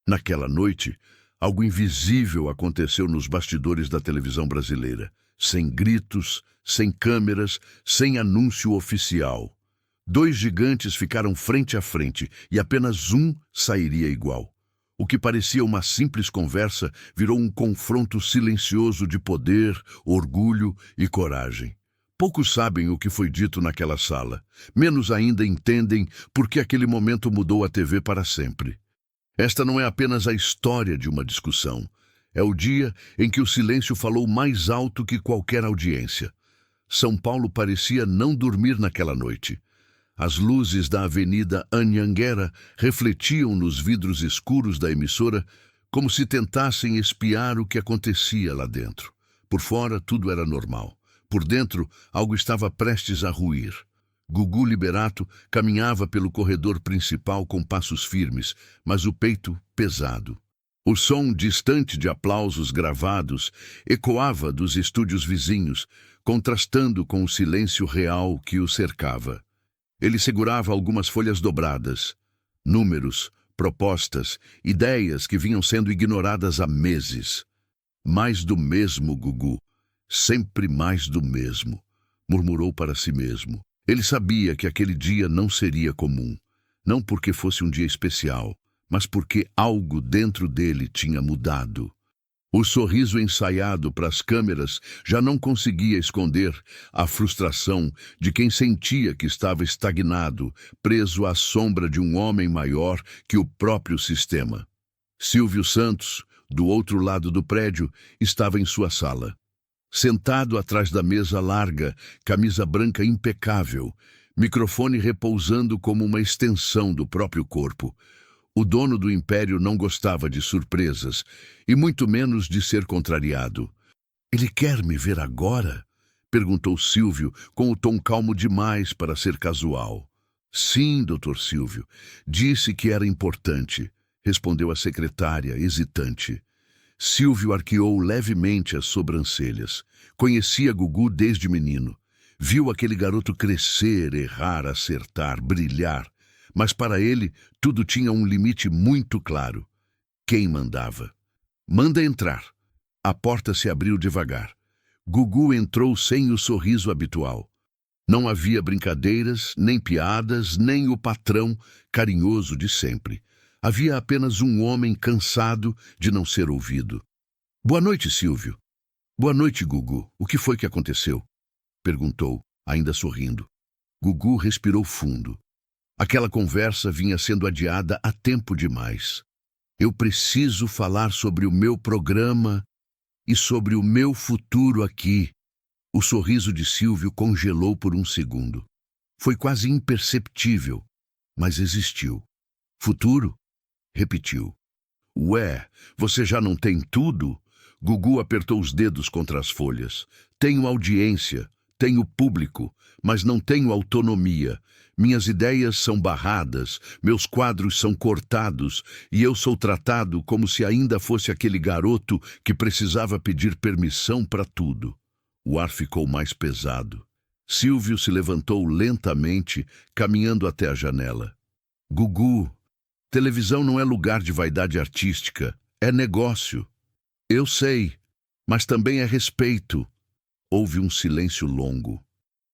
Naquela noite, algo invisível aconteceu nos bastidores da televisão brasileira. Sem gritos, sem câmeras, sem anúncio oficial. Dois gigantes ficaram frente a frente e apenas um sairia igual. O que parecia uma simples conversa virou um confronto silencioso de poder, orgulho e coragem. Poucos sabem o que foi dito naquela sala. Menos ainda entendem por que aquele momento mudou a TV para sempre. Esta não é apenas a história de uma discussão. É o dia em que o silêncio falou mais alto que qualquer audiência. São Paulo parecia não dormir naquela noite. As luzes da Avenida Anhanguera refletiam nos vidros escuros da emissora como se tentassem espiar o que acontecia lá dentro. Por fora, tudo era normal. Por dentro, algo estava prestes a ruir. Gugu Liberato caminhava pelo corredor principal com passos firmes, mas o peito pesado. O som distante de aplausos gravados ecoava dos estúdios vizinhos, contrastando com o silêncio real que o cercava. Ele segurava algumas folhas dobradas, números, propostas, ideias que vinham sendo ignoradas há meses. Mais do mesmo, Gugu. Sempre mais do mesmo, murmurou para si mesmo. Ele sabia que aquele dia não seria comum, não porque fosse um dia especial, mas porque algo dentro dele tinha mudado. O sorriso ensaiado para as câmeras já não conseguia esconder a frustração de quem sentia que estava estagnado, preso à sombra de um homem maior que o próprio sistema. Silvio Santos, do outro lado do prédio, estava em sua sala. Sentado atrás da mesa larga, camisa branca impecável, microfone repousando como uma extensão do próprio corpo. O dono do império não gostava de surpresas, e muito menos de ser contrariado. "Ele quer me ver agora?" perguntou Silvio, com o tom calmo demais para ser casual. "Sim, doutor Silvio. Disse que era importante", respondeu a secretária, hesitante. Silvio arqueou levemente as sobrancelhas. Conhecia Gugu desde menino. Viu aquele garoto crescer, errar, acertar, brilhar. Mas para ele, tudo tinha um limite muito claro. Quem mandava? "Manda entrar." A porta se abriu devagar. Gugu entrou sem o sorriso habitual. Não havia brincadeiras, nem piadas, nem o patrão carinhoso de sempre. Havia apenas um homem cansado de não ser ouvido. "Boa noite, Silvio." "Boa noite, Gugu. O que foi que aconteceu?" perguntou, ainda sorrindo. Gugu respirou fundo. Aquela conversa vinha sendo adiada há tempo demais. "Eu preciso falar sobre o meu programa e sobre o meu futuro aqui." O sorriso de Silvio congelou por um segundo. Foi quase imperceptível, mas existiu. "Futuro?" repetiu. "Ué, você já não tem tudo?" Gugu apertou os dedos contra as folhas. "Tenho audiência, tenho público, mas não tenho autonomia. Minhas ideias são barradas, meus quadros são cortados, e eu sou tratado como se ainda fosse aquele garoto que precisava pedir permissão para tudo." O ar ficou mais pesado. Silvio se levantou lentamente, caminhando até a janela. "Gugu, televisão não é lugar de vaidade artística, é negócio." "Eu sei, mas também é respeito." Houve um silêncio longo.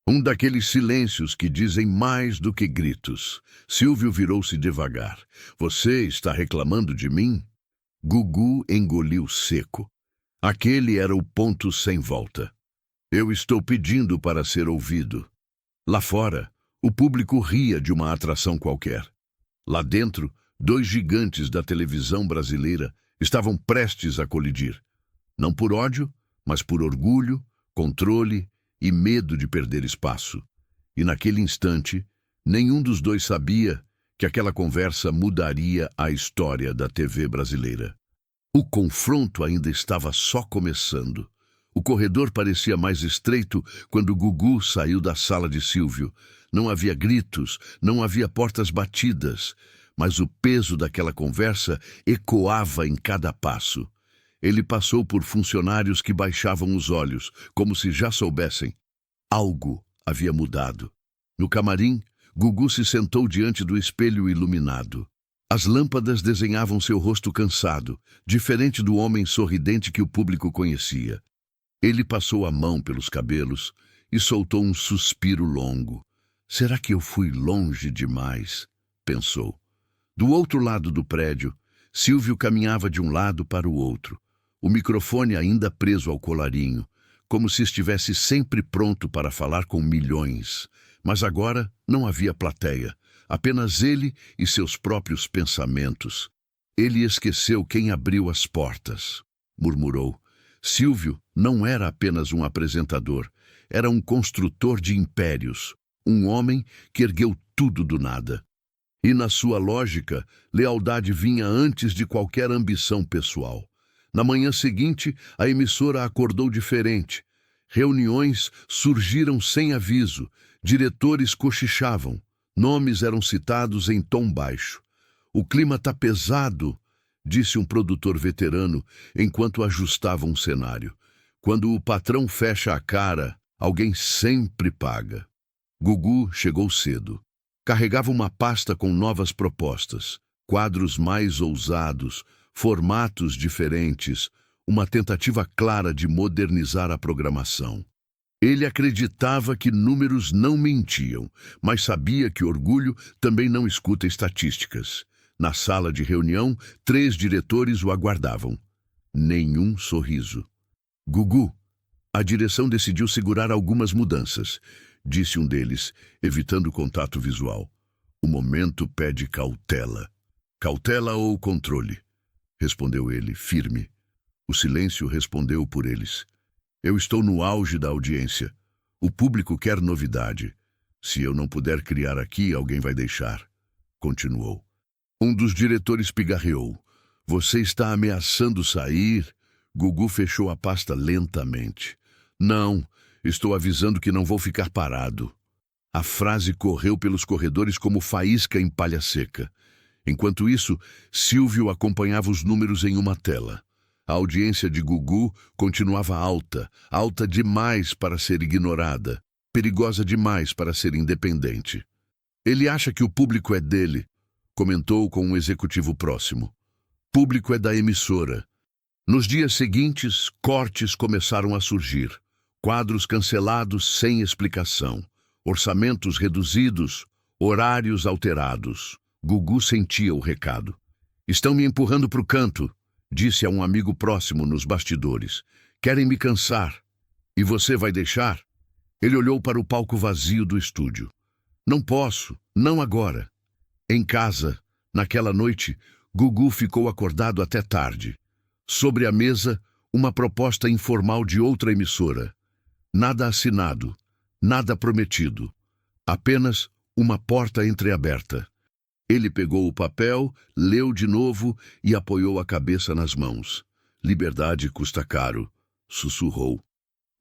Um daqueles silêncios que dizem mais do que gritos. Silvio virou-se devagar. "Você está reclamando de mim?" Gugu engoliu seco. Aquele era o ponto sem volta. "Eu estou pedindo para ser ouvido." Lá fora, o público ria de uma atração qualquer. Lá dentro, dois gigantes da televisão brasileira estavam prestes a colidir. Não por ódio, mas por orgulho, controle e medo de perder espaço. E naquele instante, nenhum dos dois sabia que aquela conversa mudaria a história da TV brasileira. O confronto ainda estava só começando. O corredor parecia mais estreito quando Gugu saiu da sala de Silvio. Não havia gritos, não havia portas batidas, mas o peso daquela conversa ecoava em cada passo. Ele passou por funcionários que baixavam os olhos, como se já soubessem. Algo havia mudado. No camarim, Gugu se sentou diante do espelho iluminado. As lâmpadas desenhavam seu rosto cansado, diferente do homem sorridente que o público conhecia. Ele passou a mão pelos cabelos e soltou um suspiro longo. Será que eu fui longe demais? Pensou. Do outro lado do prédio, Silvio caminhava de um lado para o outro, o microfone ainda preso ao colarinho, como se estivesse sempre pronto para falar com milhões. Mas agora não havia plateia, apenas ele e seus próprios pensamentos. Ele esqueceu quem abriu as portas, murmurou. Silvio não era apenas um apresentador, era um construtor de impérios, um homem que ergueu tudo do nada. E na sua lógica, lealdade vinha antes de qualquer ambição pessoal. Na manhã seguinte, a emissora acordou diferente. Reuniões surgiram sem aviso, diretores cochichavam, nomes eram citados em tom baixo. O clima tá pesado, disse um produtor veterano enquanto ajustava um cenário. Quando o patrão fecha a cara, alguém sempre paga. Gugu chegou cedo. Carregava uma pasta com novas propostas, quadros mais ousados, formatos diferentes, uma tentativa clara de modernizar a programação. Ele acreditava que números não mentiam, mas sabia que orgulho também não escuta estatísticas. Na sala de reunião, 3 diretores o aguardavam. Nenhum sorriso. Gugu, a direção decidiu segurar algumas mudanças, disse um deles, evitando contato visual. O momento pede cautela. Cautela ou controle? Respondeu ele, firme. O silêncio respondeu por eles. Eu estou no auge da audiência. O público quer novidade. Se eu não puder criar aqui, alguém vai deixar. Continuou. Um dos diretores pigarreou. Você está ameaçando sair? Gugu fechou a pasta lentamente. Não, estou avisando que não vou ficar parado. A frase correu pelos corredores como faísca em palha seca. Enquanto isso, Silvio acompanhava os números em uma tela. A audiência de Gugu continuava alta, alta demais para ser ignorada, perigosa demais para ser independente. Ele acha que o público é dele, comentou com um executivo próximo. Público é da emissora. Nos dias seguintes, cortes começaram a surgir. Quadros cancelados sem explicação. Orçamentos reduzidos, horários alterados. Gugu sentia o recado. Estão me empurrando para o canto, disse a um amigo próximo nos bastidores. Querem me cansar. E você vai deixar? Ele olhou para o palco vazio do estúdio. Não posso, não agora. Em casa, naquela noite, Gugu ficou acordado até tarde. Sobre a mesa, uma proposta informal de outra emissora. Nada assinado, nada prometido. Apenas uma porta entreaberta. Ele pegou o papel, leu de novo e apoiou a cabeça nas mãos. Liberdade custa caro, sussurrou.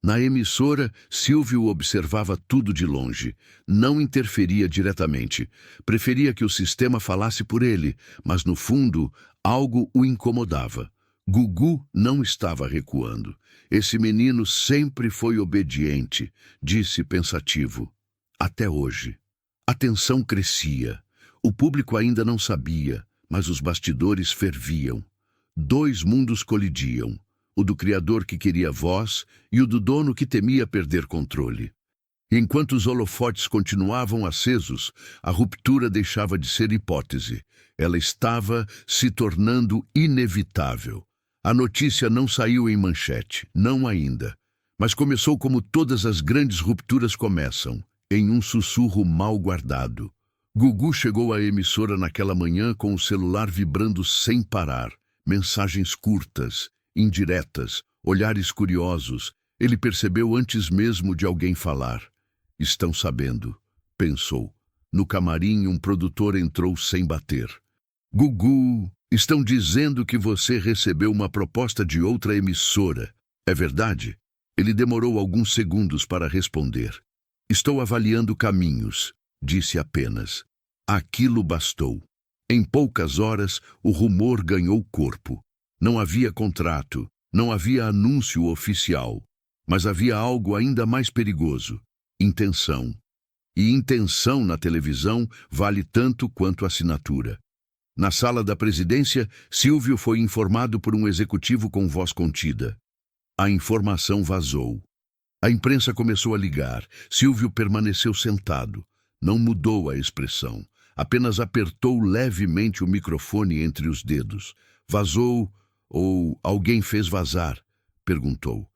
Na emissora, Silvio observava tudo de longe. Não interferia diretamente. Preferia que o sistema falasse por ele, mas no fundo, algo o incomodava. Gugu não estava recuando. Esse menino sempre foi obediente, disse pensativo. Até hoje. A tensão crescia. O público ainda não sabia, mas os bastidores ferviam. 2 mundos colidiam. O do criador que queria voz e o do dono que temia perder controle. Enquanto os holofotes continuavam acesos, a ruptura deixava de ser hipótese. Ela estava se tornando inevitável. A notícia não saiu em manchete, não ainda. Mas começou como todas as grandes rupturas começam, em um sussurro mal guardado. Gugu chegou à emissora naquela manhã com o celular vibrando sem parar. Mensagens curtas, indiretas, olhares curiosos. Ele percebeu antes mesmo de alguém falar. Estão sabendo, pensou. No camarim, um produtor entrou sem bater. Gugu, estão dizendo que você recebeu uma proposta de outra emissora. É verdade? Ele demorou alguns segundos para responder. Estou avaliando caminhos, disse apenas. Aquilo bastou. Em poucas horas, o rumor ganhou corpo. Não havia contrato, não havia anúncio oficial, mas havia algo ainda mais perigoso: intenção. E intenção na televisão vale tanto quanto assinatura. Na sala da presidência, Silvio foi informado por um executivo com voz contida. A informação vazou. A imprensa começou a ligar. Silvio permaneceu sentado. Não mudou a expressão. Apenas apertou levemente o microfone entre os dedos. Vazou ou alguém fez vazar? Perguntou.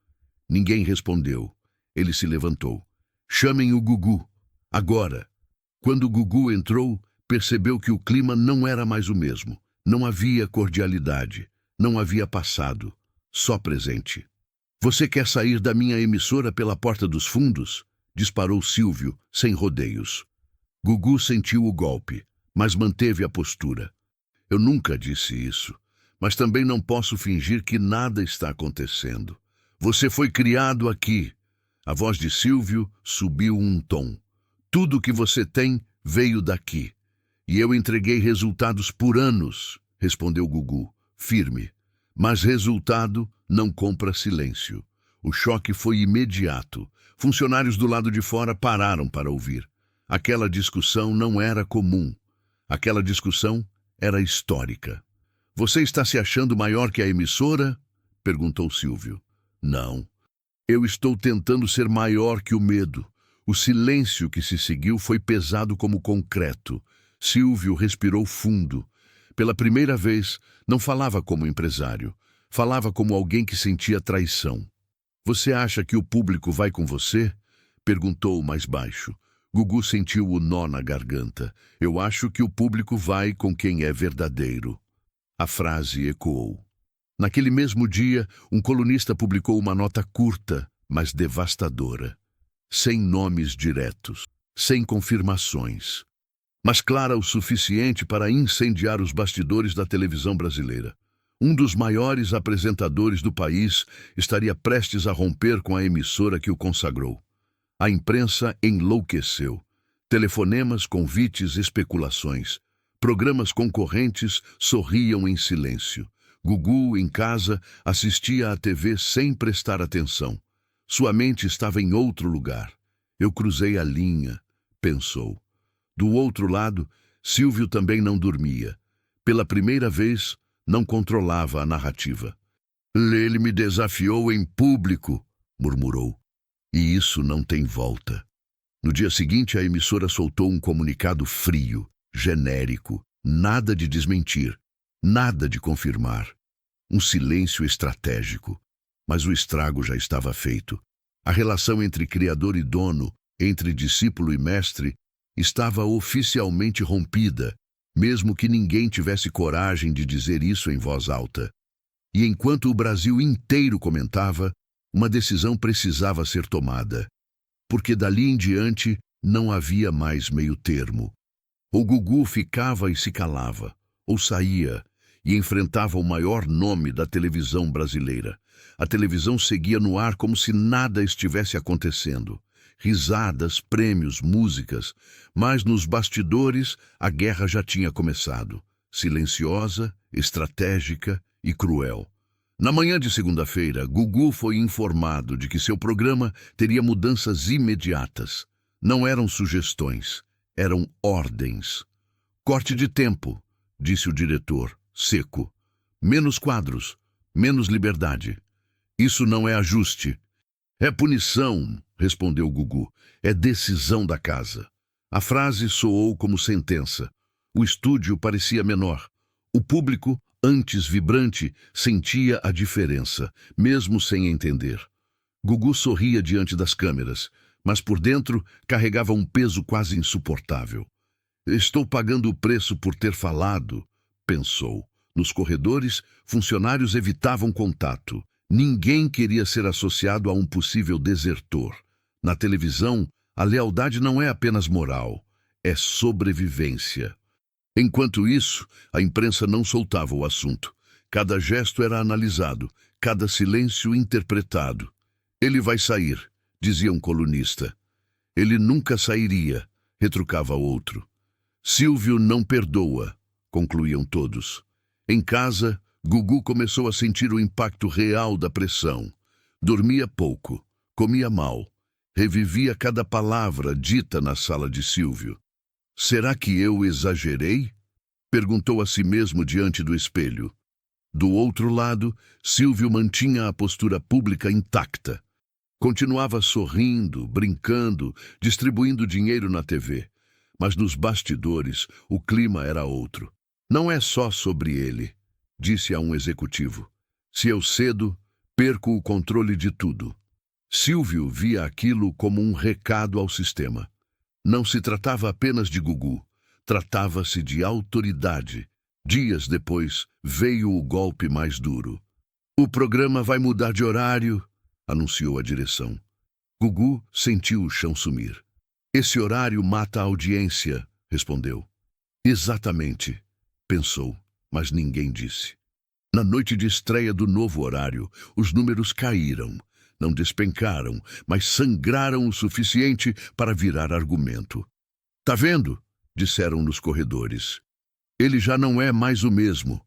Ninguém respondeu. Ele se levantou. Chamem o Gugu. Agora. Quando o Gugu entrou, percebeu que o clima não era mais o mesmo. Não havia cordialidade. Não havia passado. Só presente. Você quer sair da minha emissora pela porta dos fundos? Disparou Silvio, sem rodeios. Gugu sentiu o golpe, mas manteve a postura. Eu nunca disse isso, mas também não posso fingir que nada está acontecendo. Você foi criado aqui. A voz de Silvio subiu um tom. Tudo que você tem veio daqui. E eu entreguei resultados por anos, respondeu Gugu, firme. Mas resultado não compra silêncio. O choque foi imediato. Funcionários do lado de fora pararam para ouvir. Aquela discussão não era comum. Aquela discussão era histórica. Você está se achando maior que a emissora? Perguntou Silvio. Não. Eu estou tentando ser maior que o medo. O silêncio que se seguiu foi pesado como concreto. Silvio respirou fundo. Pela primeira vez, não falava como empresário. Falava como alguém que sentia traição. Você acha que o público vai com você? Perguntou mais baixo. Gugu sentiu o nó na garganta. Eu acho que o público vai com quem é verdadeiro. A frase ecoou. Naquele mesmo dia, um colunista publicou uma nota curta, mas devastadora. Sem nomes diretos, sem confirmações, mas clara o suficiente para incendiar os bastidores da televisão brasileira. Um dos maiores apresentadores do país estaria prestes a romper com a emissora que o consagrou. A imprensa enlouqueceu. Telefonemas, convites, especulações. Programas concorrentes sorriam em silêncio. Gugu, em casa, assistia à TV sem prestar atenção. Sua mente estava em outro lugar. Eu cruzei a linha, pensou. Do outro lado, Silvio também não dormia. Pela primeira vez, não controlava a narrativa. Ele me desafiou em público, murmurou. E isso não tem volta. No dia seguinte, a emissora soltou um comunicado frio, genérico, nada de desmentir, nada de confirmar. Um silêncio estratégico. Mas o estrago já estava feito. A relação entre criador e dono, entre discípulo e mestre, estava oficialmente rompida, mesmo que ninguém tivesse coragem de dizer isso em voz alta. E enquanto o Brasil inteiro comentava, uma decisão precisava ser tomada. Porque dali em diante não havia mais meio termo. Ou Gugu ficava e se calava, ou saía e enfrentava o maior nome da televisão brasileira. A televisão seguia no ar como se nada estivesse acontecendo. Risadas, prêmios, músicas, mas nos bastidores a guerra já tinha começado. Silenciosa, estratégica e cruel. Na manhã de segunda-feira, Gugu foi informado de que seu programa teria mudanças imediatas. Não eram sugestões, eram ordens. Corte de tempo, disse o diretor, seco. Menos quadros, menos liberdade. Isso não é ajuste. É punição, respondeu Gugu. É decisão da casa. A frase soou como sentença. O estúdio parecia menor. O público, antes vibrante, sentia a diferença, mesmo sem entender. Gugu sorria diante das câmeras, mas por dentro carregava um peso quase insuportável. Estou pagando o preço por ter falado, pensou. Nos corredores, funcionários evitavam contato. Ninguém queria ser associado a um possível desertor. Na televisão, a lealdade não é apenas moral, é sobrevivência. Enquanto isso, a imprensa não soltava o assunto. Cada gesto era analisado, cada silêncio interpretado. Ele vai sair, dizia um colunista. Ele nunca sairia, retrucava outro. Silvio não perdoa, concluíam todos. Em casa, Gugu começou a sentir o impacto real da pressão. Dormia pouco, comia mal, revivia cada palavra dita na sala de Silvio. Será que eu exagerei? Perguntou a si mesmo diante do espelho. Do outro lado, Silvio mantinha a postura pública intacta. Continuava sorrindo, brincando, distribuindo dinheiro na TV. Mas nos bastidores, o clima era outro. Não é só sobre ele, disse a um executivo. Se eu cedo, perco o controle de tudo. Silvio via aquilo como um recado ao sistema. Não se tratava apenas de Gugu, tratava-se de autoridade. Dias depois, veio o golpe mais duro. O programa vai mudar de horário, anunciou a direção. Gugu sentiu o chão sumir. Esse horário mata a audiência, respondeu. Exatamente, pensou, mas ninguém disse. Na noite de estreia do novo horário, os números caíram. Não despencaram, mas sangraram o suficiente para virar argumento. Tá vendo? Disseram nos corredores. Ele já não é mais o mesmo.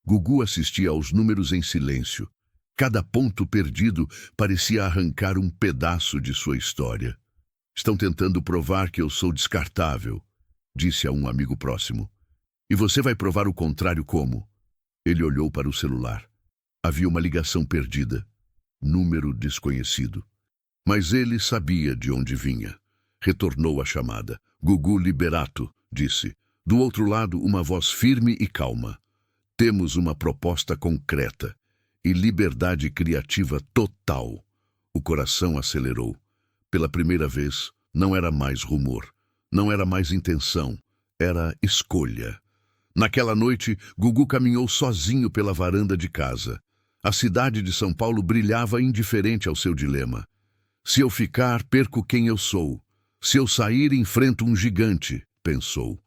Gugu assistia aos números em silêncio. Cada ponto perdido parecia arrancar um pedaço de sua história. Estão tentando provar que eu sou descartável, disse a um amigo próximo. E você vai provar o contrário como? Ele olhou para o celular. Havia uma ligação perdida. Número desconhecido. Mas ele sabia de onde vinha. Retornou a chamada. Gugu Liberato, disse. Do outro lado, uma voz firme e calma. Temos uma proposta concreta e liberdade criativa total. O coração acelerou. Pela primeira vez, não era mais rumor, não era mais intenção, era escolha. Naquela noite, Gugu caminhou sozinho pela varanda de casa. A cidade de São Paulo brilhava indiferente ao seu dilema. Se eu ficar, perco quem eu sou. Se eu sair, enfrento um gigante, pensou.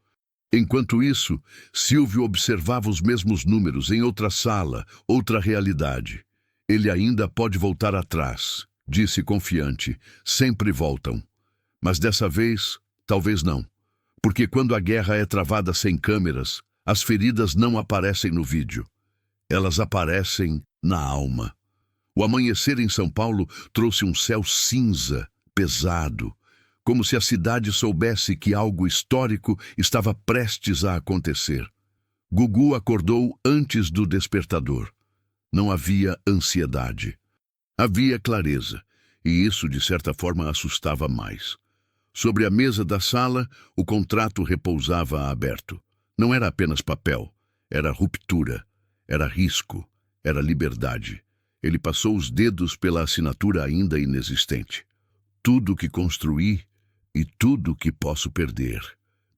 Enquanto isso, Silvio observava os mesmos números em outra sala, outra realidade. Ele ainda pode voltar atrás, disse confiante. Sempre voltam. Mas dessa vez, talvez não. Porque quando a guerra é travada sem câmeras, as feridas não aparecem no vídeo. Elas aparecem na alma. O amanhecer em São Paulo trouxe um céu cinza, pesado, como se a cidade soubesse que algo histórico estava prestes a acontecer. Gugu acordou antes do despertador. Não havia ansiedade. Havia clareza, e isso, de certa forma, assustava mais. Sobre a mesa da sala, o contrato repousava aberto. Não era apenas papel, era ruptura, era risco, era liberdade. Ele passou os dedos pela assinatura ainda inexistente. Tudo que construí e tudo que posso perder,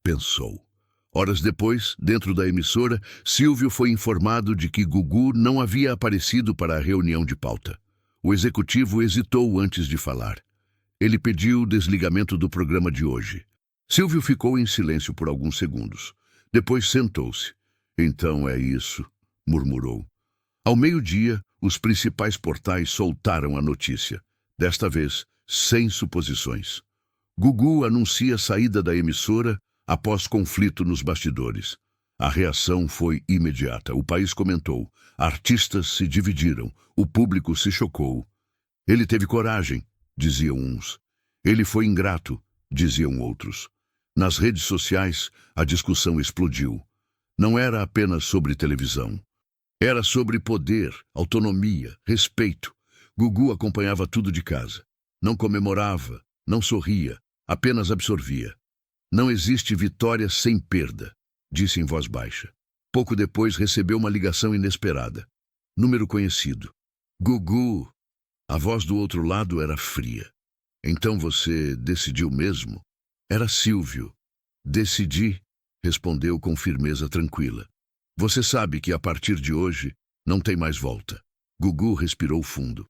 pensou. Horas depois, dentro da emissora, Silvio foi informado de que Gugu não havia aparecido para a reunião de pauta. O executivo hesitou antes de falar. Ele pediu o desligamento do programa de hoje. Silvio ficou em silêncio por alguns segundos. Depois sentou-se. Então é isso, murmurou. Ao meio-dia, os principais portais soltaram a notícia. Desta vez, sem suposições. Gugu anuncia a saída da emissora após conflito nos bastidores. A reação foi imediata. O país comentou. Artistas se dividiram. O público se chocou. Ele teve coragem, diziam uns. Ele foi ingrato, diziam outros. Nas redes sociais, a discussão explodiu. Não era apenas sobre televisão. Era sobre poder, autonomia, respeito. Gugu acompanhava tudo de casa. Não comemorava, não sorria, apenas absorvia. Não existe vitória sem perda, disse em voz baixa. Pouco depois recebeu uma ligação inesperada. Número conhecido. Gugu. A voz do outro lado era fria. Então você decidiu mesmo? Era Silvio. Decidi, respondeu com firmeza tranquila. Você sabe que a partir de hoje não tem mais volta. Gugu respirou fundo.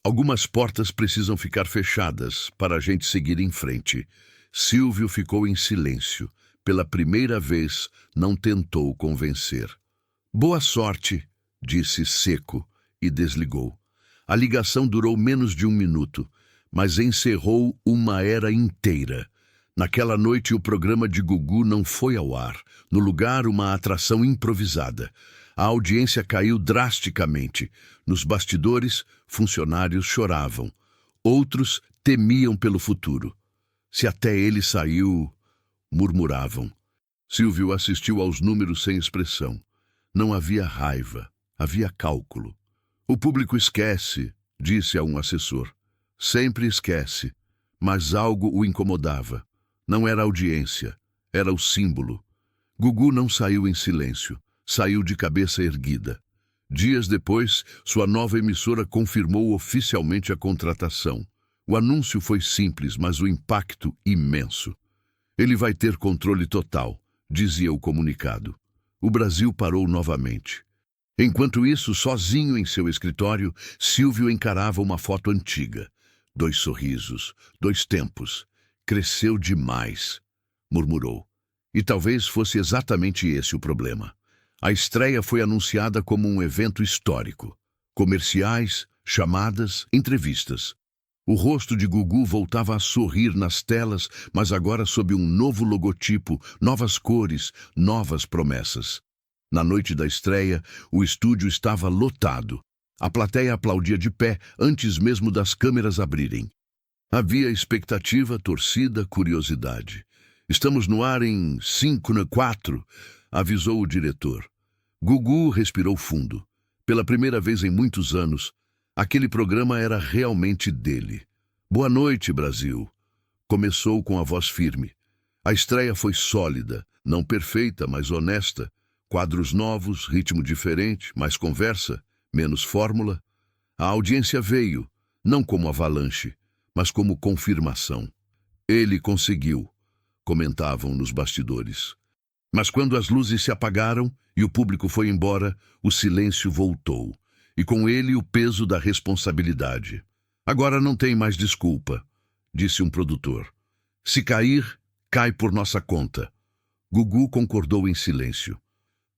Algumas portas precisam ficar fechadas para a gente seguir em frente. Silvio ficou em silêncio. Pela primeira vez, não tentou convencer. Boa sorte, disse seco e desligou. A ligação durou menos de 1 minuto, mas encerrou uma era inteira. Naquela noite, o programa de Gugu não foi ao ar. No lugar, uma atração improvisada. A audiência caiu drasticamente. Nos bastidores, funcionários choravam. Outros temiam pelo futuro. Se até ele saiu, murmuravam. Silvio assistiu aos números sem expressão. Não havia raiva, havia cálculo. O público esquece, disse a um assessor. Sempre esquece. Mas algo o incomodava. Não era a audiência, era o símbolo. Gugu não saiu em silêncio, saiu de cabeça erguida. Dias depois, sua nova emissora confirmou oficialmente a contratação. O anúncio foi simples, mas o impacto imenso. Ele vai ter controle total, dizia o comunicado. O Brasil parou novamente. Enquanto isso, sozinho em seu escritório, Silvio encarava uma foto antiga. 2 sorrisos, 2 tempos. Cresceu demais, murmurou. E talvez fosse exatamente esse o problema. A estreia foi anunciada como um evento histórico. Comerciais, chamadas, entrevistas. O rosto de Gugu voltava a sorrir nas telas, mas agora sob um novo logotipo, novas cores, novas promessas. Na noite da estreia, o estúdio estava lotado. A plateia aplaudia de pé antes mesmo das câmeras abrirem. Havia expectativa, torcida, curiosidade. Estamos no ar em 5, 4, avisou o diretor. Gugu respirou fundo. Pela primeira vez em muitos anos, aquele programa era realmente dele. Boa noite, Brasil. Começou com a voz firme. A estreia foi sólida, não perfeita, mas honesta. Quadros novos, ritmo diferente, mais conversa, menos fórmula. A audiência veio, não como avalanche, mas como confirmação. Ele conseguiu, comentavam nos bastidores. Mas quando as luzes se apagaram e o público foi embora, o silêncio voltou, e com ele o peso da responsabilidade. Agora não tem mais desculpa, disse um produtor. Se cair, cai por nossa conta. Gugu concordou em silêncio.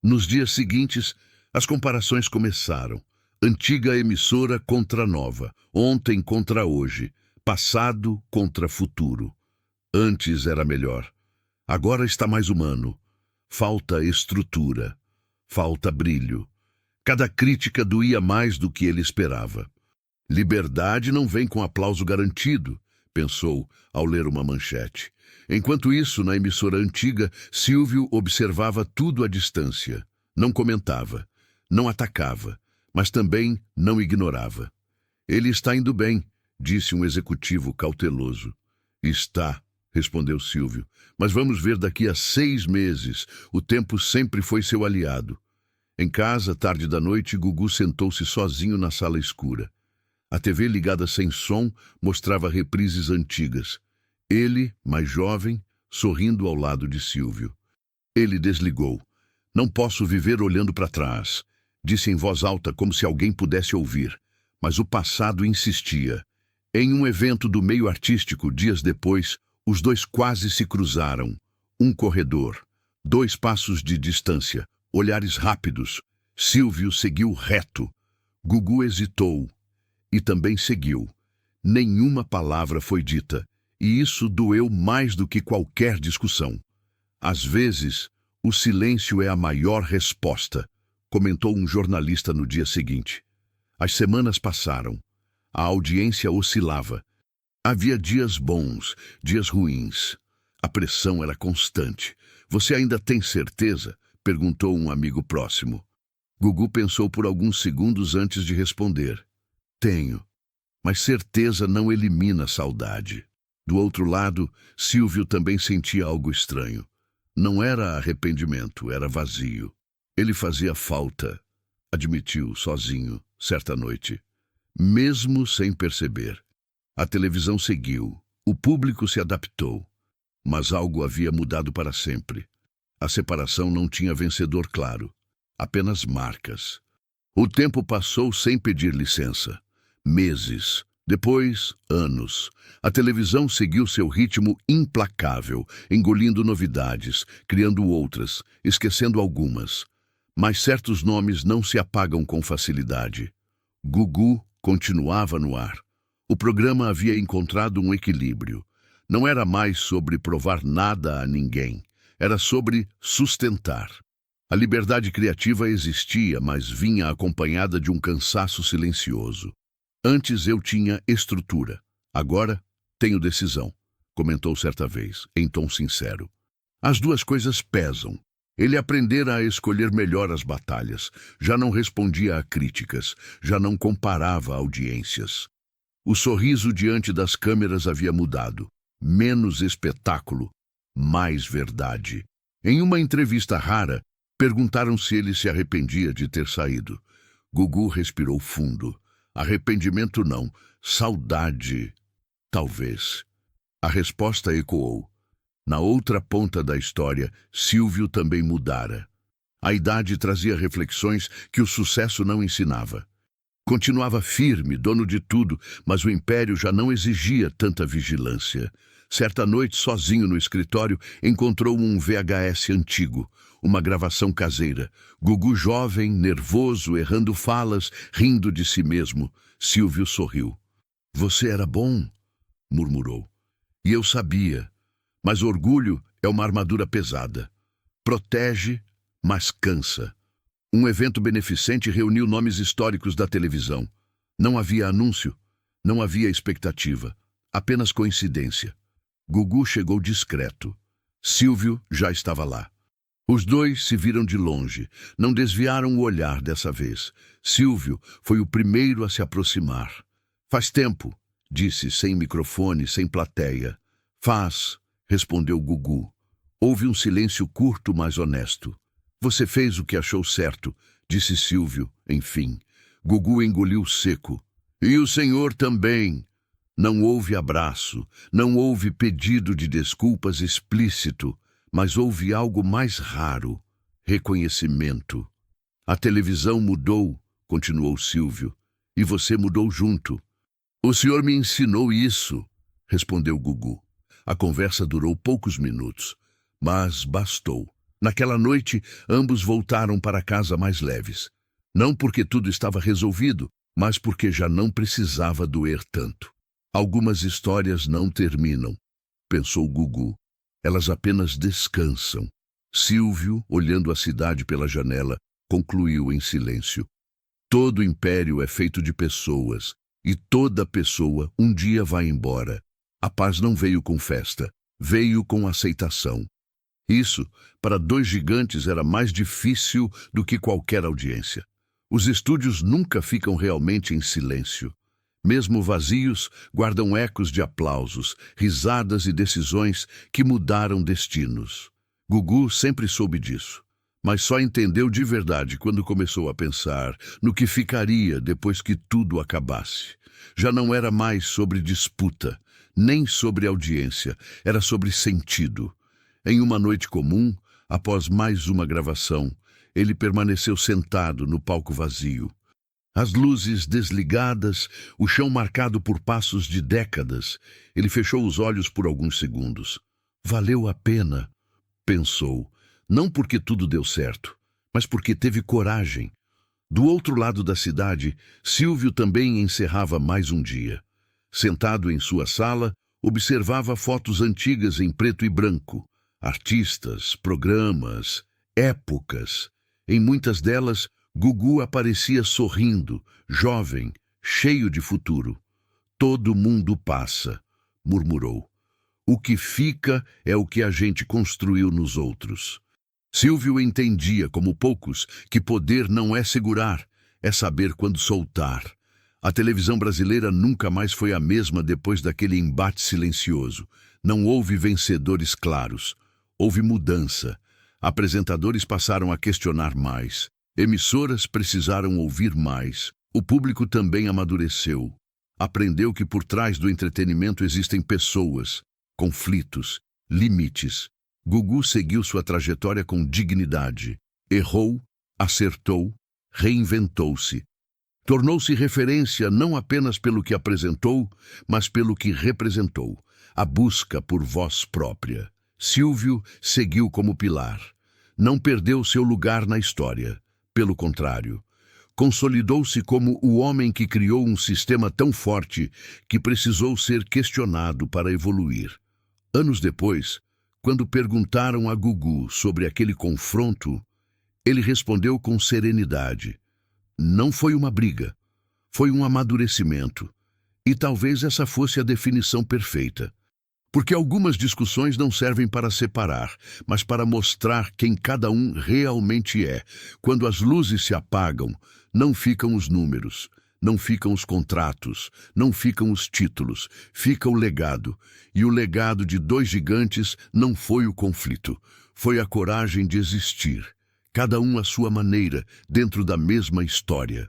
Nos dias seguintes, as comparações começaram. Antiga emissora contra nova, ontem contra hoje, passado contra futuro. Antes era melhor. Agora está mais humano. Falta estrutura. Falta brilho. Cada crítica doía mais do que ele esperava. Liberdade não vem com aplauso garantido, pensou ao ler uma manchete. Enquanto isso, na emissora antiga, Silvio observava tudo à distância. Não comentava, não atacava, mas também não ignorava. Ele está indo bem, disse um executivo cauteloso. Está, respondeu Silvio, mas vamos ver daqui a 6 meses. O tempo sempre foi seu aliado. Em casa, tarde da noite, Gugu sentou-se sozinho na sala escura. A TV ligada sem som mostrava reprises antigas. Ele, mais jovem, sorrindo ao lado de Silvio. Ele desligou. Não posso viver olhando para trás, disse em voz alta como se alguém pudesse ouvir. Mas o passado insistia. Em um evento do meio artístico, dias depois, os dois quase se cruzaram. Um corredor, 2 passos de distância, olhares rápidos. Silvio seguiu reto. Gugu hesitou. E também seguiu. Nenhuma palavra foi dita, e isso doeu mais do que qualquer discussão. Às vezes, o silêncio é a maior resposta, comentou um jornalista no dia seguinte. As semanas passaram. A audiência oscilava. Havia dias bons, dias ruins. A pressão era constante. Você ainda tem certeza? Perguntou um amigo próximo. Gugu pensou por alguns segundos antes de responder. Tenho, mas certeza não elimina saudade. Do outro lado, Silvio também sentia algo estranho. Não era arrependimento, era vazio. Ele fazia falta, admitiu sozinho, certa noite. Mesmo sem perceber. A televisão seguiu, o público se adaptou. Mas algo havia mudado para sempre. A separação não tinha vencedor claro, apenas marcas. O tempo passou sem pedir licença. Meses, depois anos. A televisão seguiu seu ritmo implacável, engolindo novidades, criando outras, esquecendo algumas. Mas certos nomes não se apagam com facilidade. Gugu continuava no ar. O programa havia encontrado um equilíbrio. Não era mais sobre provar nada a ninguém. Era sobre sustentar. A liberdade criativa existia, mas vinha acompanhada de um cansaço silencioso. Antes eu tinha estrutura. Agora tenho decisão, comentou certa vez, em tom sincero. As duas coisas pesam. Ele aprendera a escolher melhor as batalhas, já não respondia a críticas, já não comparava audiências. O sorriso diante das câmeras havia mudado. Menos espetáculo, mais verdade. Em uma entrevista rara, perguntaram se ele se arrependia de ter saído. Gugu respirou fundo. Arrependimento não, saudade, talvez. A resposta ecoou. Na outra ponta da história, Silvio também mudara. A idade trazia reflexões que o sucesso não ensinava. Continuava firme, dono de tudo, mas o império já não exigia tanta vigilância. Certa noite, sozinho no escritório, encontrou um VHS antigo, uma gravação caseira. Gugu jovem, nervoso, errando falas, rindo de si mesmo. Silvio sorriu. "Você era bom", murmurou. "E eu sabia. Mas orgulho é uma armadura pesada. Protege, mas cansa." Um evento beneficente reuniu nomes históricos da televisão. Não havia anúncio, não havia expectativa, apenas coincidência. Gugu chegou discreto. Silvio já estava lá. Os dois se viram de longe, não desviaram o olhar dessa vez. Silvio foi o primeiro a se aproximar. "Faz tempo", disse, sem microfone, sem plateia. "Faz", respondeu Gugu. Houve um silêncio curto, mas honesto. "Você fez o que achou certo", disse Silvio, enfim. Gugu engoliu seco. "E o senhor também." Não houve abraço, não houve pedido de desculpas explícito, mas houve algo mais raro: reconhecimento. "A televisão mudou", continuou Silvio, "e você mudou junto." "O senhor me ensinou isso", respondeu Gugu. A conversa durou poucos minutos, mas bastou. Naquela noite, ambos voltaram para casa mais leves. Não porque tudo estava resolvido, mas porque já não precisava doer tanto. "Algumas histórias não terminam", pensou Gugu. "Elas apenas descansam." Silvio, olhando a cidade pela janela, concluiu em silêncio. "Todo império é feito de pessoas, e toda pessoa um dia vai embora. A paz não veio com festa, veio com aceitação." Isso, para dois gigantes, era mais difícil do que qualquer audiência. Os estúdios nunca ficam realmente em silêncio. Mesmo vazios, guardam ecos de aplausos, risadas e decisões que mudaram destinos. Gugu sempre soube disso, mas só entendeu de verdade quando começou a pensar no que ficaria depois que tudo acabasse. Já não era mais sobre disputa, nem sobre audiência, era sobre sentido. Em uma noite comum, após mais uma gravação, ele permaneceu sentado no palco vazio. As luzes desligadas, o chão marcado por passos de décadas. Ele fechou os olhos por alguns segundos. Valeu a pena, pensou, não porque tudo deu certo, mas porque teve coragem. Do outro lado da cidade, Silvio também encerrava mais um dia. Sentado em sua sala, observava fotos antigas em preto e branco. Artistas, programas, épocas. Em muitas delas, Gugu aparecia sorrindo, jovem, cheio de futuro. "Todo mundo passa", murmurou. "O que fica é o que a gente construiu nos outros." Silvio entendia, como poucos, que poder não é segurar, é saber quando soltar. A televisão brasileira nunca mais foi a mesma depois daquele embate silencioso. Não houve vencedores claros. Houve mudança. Apresentadores passaram a questionar mais. Emissoras precisaram ouvir mais. O público também amadureceu. Aprendeu que por trás do entretenimento existem pessoas, conflitos, limites. Gugu seguiu sua trajetória com dignidade. Errou, acertou, reinventou-se. Tornou-se referência não apenas pelo que apresentou, mas pelo que representou. A busca por voz própria. Silvio seguiu como pilar. Não perdeu seu lugar na história. Pelo contrário, consolidou-se como o homem que criou um sistema tão forte que precisou ser questionado para evoluir. Anos depois, quando perguntaram a Gugu sobre aquele confronto, ele respondeu com serenidade. Não foi uma briga, foi um amadurecimento. E talvez essa fosse a definição perfeita. Porque algumas discussões não servem para separar, mas para mostrar quem cada um realmente é. Quando as luzes se apagam, não ficam os números, não ficam os contratos, não ficam os títulos, fica o legado. E o legado de dois gigantes não foi o conflito, foi a coragem de existir, cada um à sua maneira, dentro da mesma história.